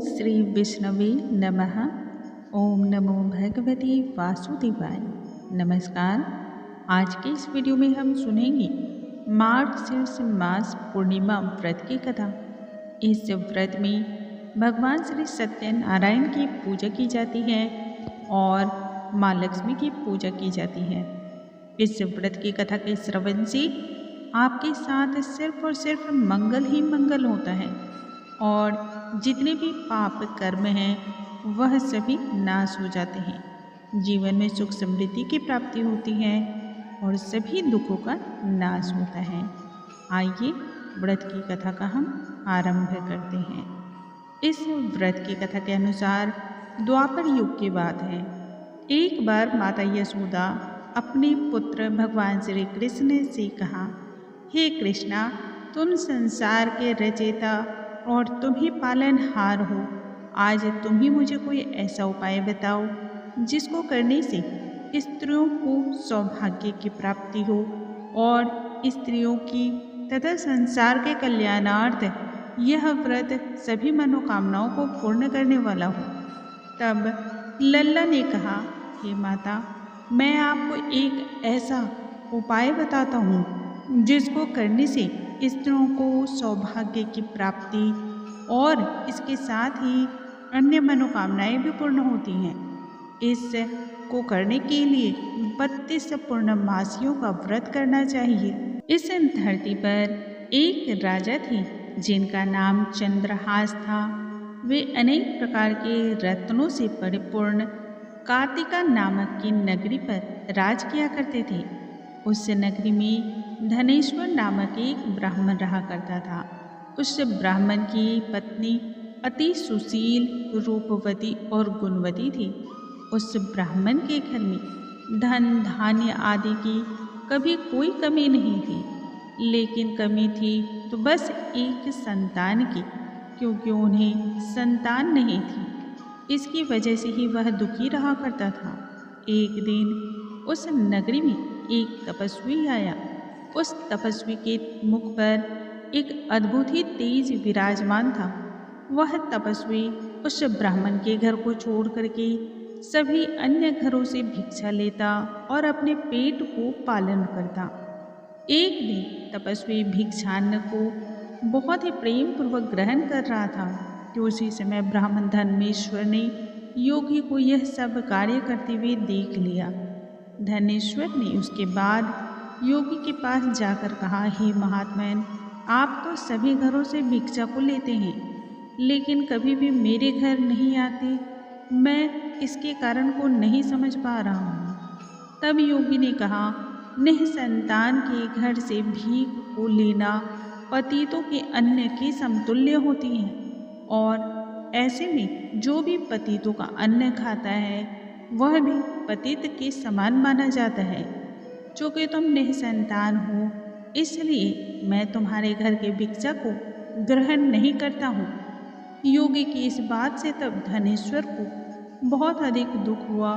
श्री विष्णवे नमः। ओम नमो भगवते वासुदेवाय। नमस्कार। आज के इस वीडियो में हम सुनेंगे मार्गशीर्ष मास पूर्णिमा व्रत की कथा। इस व्रत में भगवान श्री सत्यनारायण की पूजा की जाती है और माँ लक्ष्मी की पूजा की जाती है। इस व्रत की कथा के श्रवण से आपके साथ सिर्फ और सिर्फ मंगल ही मंगल होता है और जितने भी पाप कर्म हैं वह सभी नाश हो जाते हैं। जीवन में सुख समृद्धि की प्राप्ति होती है और सभी दुखों का नाश होता है। आइए व्रत की कथा का हम आरंभ करते हैं। इस व्रत की कथा के अनुसार द्वापर युग की बात है। एक बार माता यशोदा अपने पुत्र भगवान श्री कृष्ण से कहा, हे कृष्णा, तुम संसार के रचयिता और तुम ही पालनहार हो। आज तुम ही मुझे कोई ऐसा उपाय बताओ जिसको करने से स्त्रियों को सौभाग्य की प्राप्ति हो और स्त्रियों की तथा संसार के कल्याणार्थ यह व्रत सभी मनोकामनाओं को पूर्ण करने वाला हो। तब लल्ला ने कहा, हे माता, मैं आपको एक ऐसा उपाय बताता हूँ जिसको करने से स्त्रियों को सौभाग्य की प्राप्ति और इसके साथ ही अन्य मनोकामनाएं भी पूर्ण होती हैं। इसको करने के लिए 32 पूर्णमासियों का व्रत करना चाहिए। इस धरती पर एक राजा थे जिनका नाम चंद्रहास था। वे अनेक प्रकार के रत्नों से परिपूर्ण कार्तिका नामक की नगरी पर राज किया करते थे। उस नगरी में धनेश्वर नामक एक ब्राह्मण रहा करता था। उस ब्राह्मण की पत्नी अति सुशील, रूपवती और गुणवती थी। उस ब्राह्मण के घर में धन धान्य आदि की कभी कोई कमी नहीं थी, लेकिन कमी थी तो बस एक संतान की, क्योंकि उन्हें संतान नहीं थी। इसकी वजह से ही वह दुखी रहा करता था। एक दिन उस नगरी में एक तपस्वी आया। उस तपस्वी के मुख पर एक अद्भुत ही तेज विराजमान था। वह तपस्वी उस ब्राह्मण के घर को छोड़ करके सभी अन्य घरों से भिक्षा लेता और अपने पेट को पालन करता। एक दिन तपस्वी भिक्षान्न को बहुत ही प्रेम पूर्वक ग्रहण कर रहा था कि उसी समय ब्राह्मण धनेश्वर ने योगी को यह सब कार्य करते हुए देख लिया। धनेश्वर ने उसके बाद योगी के पास जाकर कहा, हे महात्मन, आप तो सभी घरों से भिक्षा को लेते हैं, लेकिन कभी भी मेरे घर नहीं आते। मैं इसके कारण को नहीं समझ पा रहा हूँ। तब योगी ने कहा, निःसंतान के घर से भीख को लेना पतितों के अन्न के समतुल्य होती है, और ऐसे में जो भी पतितों का अन्न खाता है वह भी पतित के समान माना जाता है। चूँकि तुम निःसंतान हो, इसलिए मैं तुम्हारे घर के भिक्षा को ग्रहण नहीं करता हूँ। योगी की इस बात से तब धनेश्वर को बहुत अधिक दुख हुआ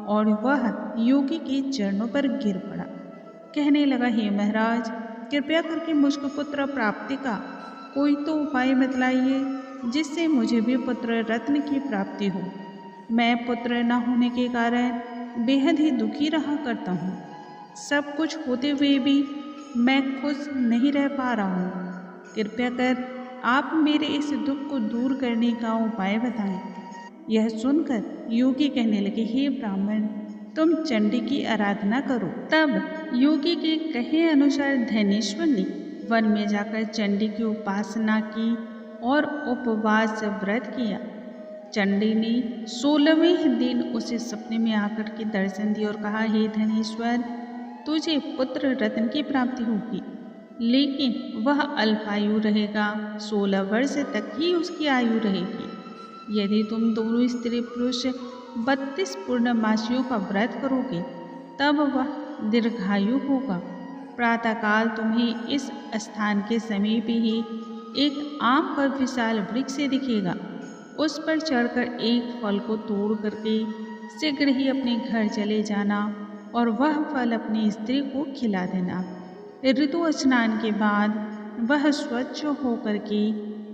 और वह योगी के चरणों पर गिर पड़ा। कहने लगा, हे महाराज, कृपया करके मुझको पुत्र प्राप्ति का कोई तो उपाय बतलाइए जिससे मुझे भी पुत्र रत्न की प्राप्ति हो। मैं पुत्र न होने के कारण बेहद ही दुखी रहा करता हूँ। सब कुछ होते हुए भी मैं खुश नहीं रह पा रहा हूँ। कृपया कर आप मेरे इस दुख को दूर करने का उपाय बताएं। यह सुनकर योगी कहने लगे, हे ब्राह्मण, तुम चंडी की आराधना करो। तब योगी के कहे अनुसार धनेश्वर ने वन में जाकर चंडी की उपासना की और उपवास व्रत किया। चंडी ने 16वें दिन उसे सपने में आकर के दर्शन दिया और कहा, हे धनेश्वर, तुझे पुत्र रत्न की प्राप्ति होगी, लेकिन वह अल्पायु रहेगा। 16 वर्ष तक ही उसकी आयु रहेगी। यदि तुम दोनों स्त्री पुरुष 32 पूर्णमासियों का व्रत करोगे तब वह दीर्घायु होगा। प्रातःकाल तुम्हें इस स्थान के समीप ही एक आम का विशाल वृक्ष दिखेगा। उस पर चढ़कर एक फल को तोड़ करके शीघ्र ही अपने घर चले जाना और वह फल अपनी स्त्री को खिला देना। ऋतु स्नान के बाद वह स्वच्छ होकर के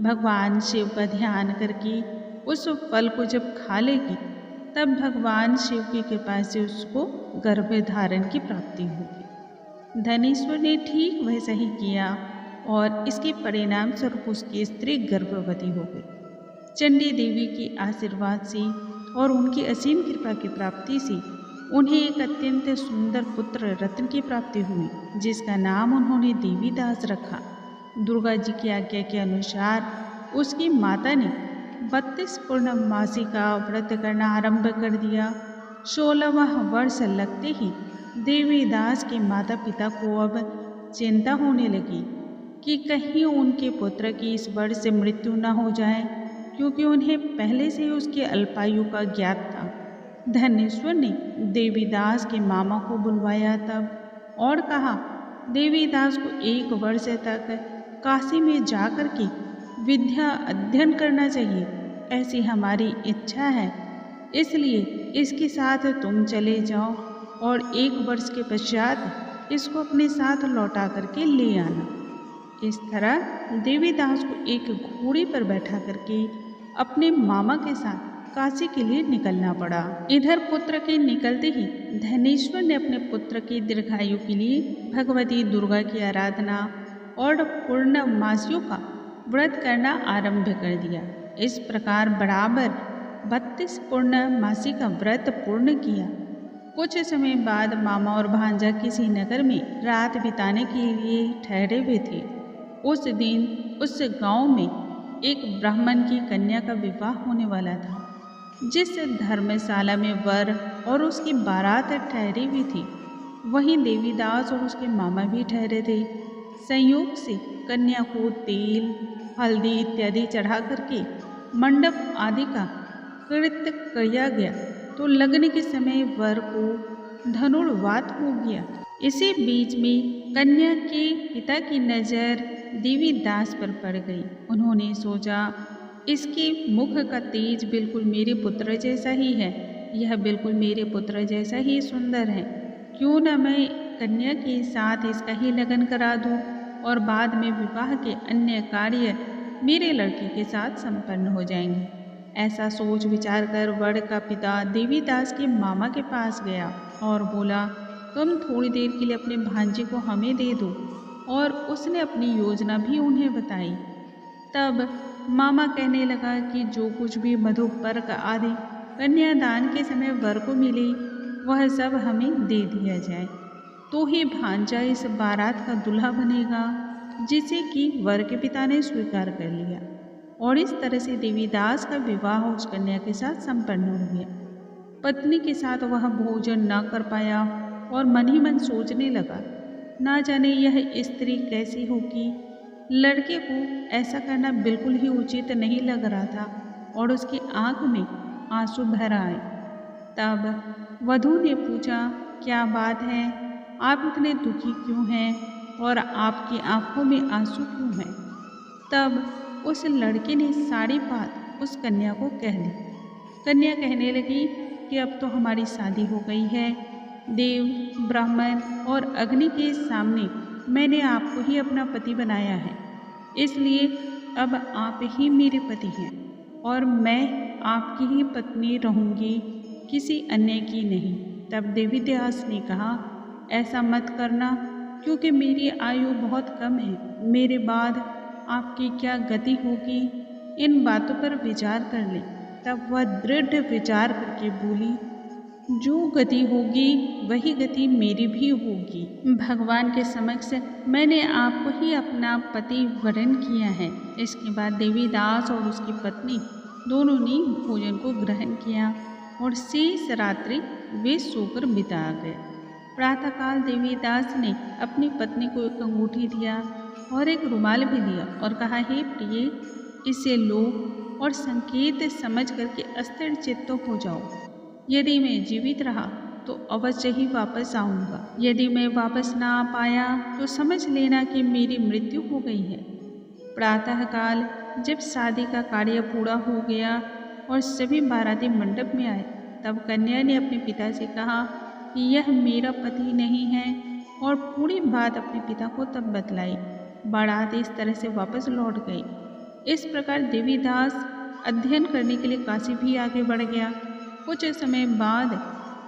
भगवान शिव का ध्यान करके उस फल को जब खा लेगी तब भगवान शिव की कृपा से उसको गर्भ धारण की प्राप्ति होगी। धनेश्वर ने ठीक वैसा ही किया और इसके परिणाम स्वरूप उसकी स्त्री गर्भवती हो गई। चंडी देवी के आशीर्वाद से और उनकी असीम कृपा की प्राप्ति से उन्हें एक अत्यंत सुंदर पुत्र रत्न की प्राप्ति हुई, जिसका नाम उन्होंने देवीदास रखा। दुर्गा जी की आज्ञा के अनुसार उसकी माता ने 32 पूर्णमासी का व्रत करना आरंभ कर दिया। 16वां वर्ष लगते ही देवीदास के माता पिता को अब चिंता होने लगी कि कहीं उनके पुत्र की इस वर्ष से मृत्यु न हो जाए, क्योंकि उन्हें पहले से ही उसकी अल्पायु का ज्ञात था। धनेश्वर ने देवीदास के मामा को बुलवाया तब और कहा, देवीदास को 1 वर्ष तक काशी में जाकर के विद्या अध्ययन करना चाहिए, ऐसी हमारी इच्छा है, इसलिए इसके साथ तुम चले जाओ और 1 वर्ष के पश्चात इसको अपने साथ लौटा करके ले आना। इस तरह देवीदास को एक घोड़े पर बैठा करके अपने मामा के साथ काशी के लिए निकलना पड़ा। इधर पुत्र के निकलते ही धनेश्वर ने अपने पुत्र की दीर्घायु के लिए भगवती दुर्गा की आराधना और पूर्णमासियों का व्रत करना आरंभ कर दिया। इस प्रकार बराबर 32 पूर्णमासी का व्रत पूर्ण किया। कुछ समय बाद मामा और भांजा किसी नगर में रात बिताने के लिए ठहरे हुए थे। उस दिन उस गांव में एक ब्राह्मण की कन्या का विवाह होने वाला था। जिस धर्मशाला में वर और उसकी बारात ठहरी हुई थी, वहीं देवीदास और उसके मामा भी ठहरे थे। संयोग से कन्या को तेल, हल्दी इत्यादि चढ़ा करके मंडप आदि का कृत्य किया गया, तो लगने के समय वर को धनुर्वात हो गया। इसी बीच में कन्या के पिता की नज़र देवीदास पर पड़ गई। उन्होंने सोचा, इसके मुख का तेज बिल्कुल मेरे पुत्र जैसा ही है, यह बिल्कुल मेरे पुत्र जैसा ही सुंदर है, क्यों न मैं कन्या के साथ इसका ही लगन करा दूं और बाद में विवाह के अन्य कार्य मेरे लड़के के साथ संपन्न हो जाएंगे। ऐसा सोच विचार कर वर का पिता देवीदास के मामा के पास गया और बोला, तुम थोड़ी देर के लिए अपने भांजे को हमें दे दो। और उसने अपनी योजना भी उन्हें बताई। तब मामा कहने लगा कि जो कुछ भी मधुपर्क आदि कन्यादान के समय वर को मिले, वह सब हमें दे दिया जाए, तो ही भांजा इस बारात का दूल्हा बनेगा, जिसे कि वर के पिता ने स्वीकार कर लिया। और इस तरह से देवीदास का विवाह उस कन्या के साथ संपन्न हो गया। पत्नी के साथ वह भोजन न कर पाया और मन ही मन सोचने लगा, ना जाने यह स्त्री कैसी होगी। लड़के को ऐसा करना बिल्कुल ही उचित नहीं लग रहा था और उसकी आंख में आंसू भर आए। तब वधू ने पूछा, क्या बात है, आप इतने दुखी क्यों हैं और आपकी आंखों में आंसू क्यों हैं? तब उस लड़के ने सारी बात उस कन्या को कह दी। कन्या कहने लगी कि अब तो हमारी शादी हो गई है। देव, ब्राह्मण और अग्नि के सामने मैंने आपको ही अपना पति बनाया है, इसलिए अब आप ही मेरे पति हैं और मैं आपकी ही पत्नी रहूँगी, किसी अन्य की नहीं। तब देवीदास ने कहा, ऐसा मत करना, क्योंकि मेरी आयु बहुत कम है, मेरे बाद आपकी क्या गति होगी, इन बातों पर विचार कर लें। तब वह दृढ़ विचार करके बोली, जो गति होगी वही गति मेरी भी होगी। भगवान के समक्ष मैंने आपको ही अपना पति वरण किया है। इसके बाद देवीदास और उसकी पत्नी दोनों ने भोजन को ग्रहण किया और शेष रात्रि वे सोकर बिता गए। प्रातःकाल देवीदास ने अपनी पत्नी को एक अंगूठी दिया और एक रुमाल भी दिया और कहा, हे प्रिय, इसे लो और संकेत समझ करके अस्थिर चित्त हो जाओ। यदि मैं जीवित रहा तो अवश्य ही वापस आऊँगा, यदि मैं वापस ना आ पाया तो समझ लेना कि मेरी मृत्यु हो गई है। प्रातःकाल जब शादी का कार्य पूरा हो गया और सभी बाराती मंडप में आए, तब कन्या ने अपने पिता से कहा कि यह मेरा पति नहीं है और पूरी बात अपने पिता को तब बतलाई। बारात इस तरह से वापस लौट गई। इस प्रकार देवीदास अध्ययन करने के लिए काशी भी आगे बढ़ गया। कुछ समय बाद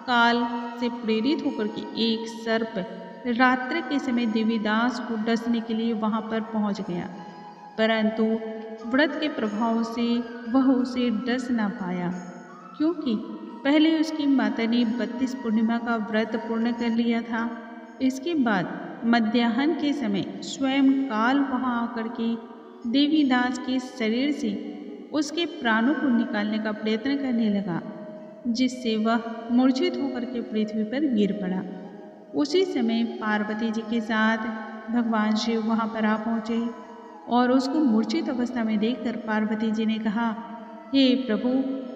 काल से प्रेरित होकर के एक सर्प रात्रि के समय देवीदास को डसने के लिए वहां पर पहुंच गया, परंतु व्रत के प्रभाव से वह उसे डस ना पाया, क्योंकि पहले उसकी माता ने 32 पूर्णिमा का व्रत पूर्ण कर लिया था। इसके बाद मध्याह्न के समय स्वयं काल वहां आकर के देवीदास के शरीर से उसके प्राणों को निकालने का प्रयत्न करने लगा, जिससे वह मूर्छित होकर के पृथ्वी पर गिर पड़ा। उसी समय पार्वती जी के साथ भगवान शिव वहां पर आ पहुंचे और उसको मूर्छित अवस्था में देखकर पार्वती जी ने कहा, हे प्रभु,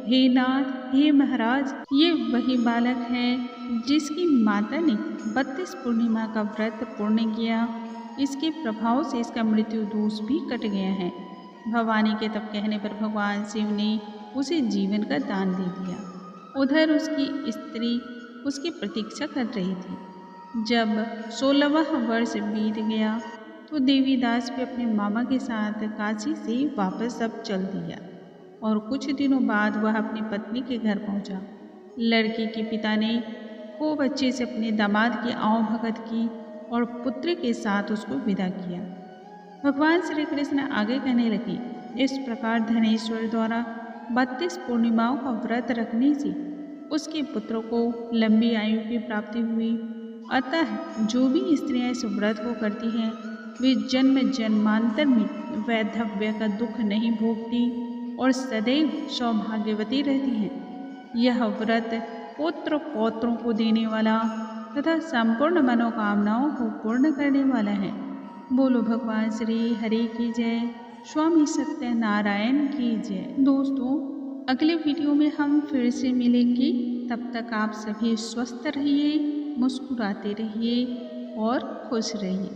हे नाथ, हे महाराज, ये वही बालक है जिसकी माता ने 32 पूर्णिमा का व्रत पूर्ण किया। इसके प्रभाव से इसका मृत्यु दोष भी कट गया है। भवानी के तब कहने पर भगवान शिव ने उसे जीवन का दान दे दिया। उधर उसकी स्त्री उसकी प्रतीक्षा कर रही थी। जब 16वां वर्ष बीत गया तो देवीदास भी अपने मामा के साथ काशी से वापस अब चल दिया और कुछ दिनों बाद वह अपनी पत्नी के घर पहुंचा। लड़की के पिता ने खूब अच्छे से अपने दामाद की आव भगत की और पुत्र के साथ उसको विदा किया। भगवान श्री कृष्ण आगे कहने लगे, इस प्रकार धनेश्वर द्वारा 32 पूर्णिमाओं का व्रत रखने से उसके पुत्रों को लंबी आयु की प्राप्ति हुई। अतः जो भी स्त्रियां इस व्रत को करती हैं वे जन्म जन्मांतर में वैधव्य का दुख नहीं भोगती और सदैव सौभाग्यवती रहती हैं। यह व्रत पुत्र पौत्रों को देने वाला तथा संपूर्ण मनोकामनाओं को पूर्ण करने वाला है। बोलो भगवान श्री हरि की जय, स्वामी सत्यनारायण की जय। दोस्तों, अगले वीडियो में हम फिर से मिलेंगे। तब तक आप सभी स्वस्थ रहिए, मुस्कुराते रहिए और खुश रहिए।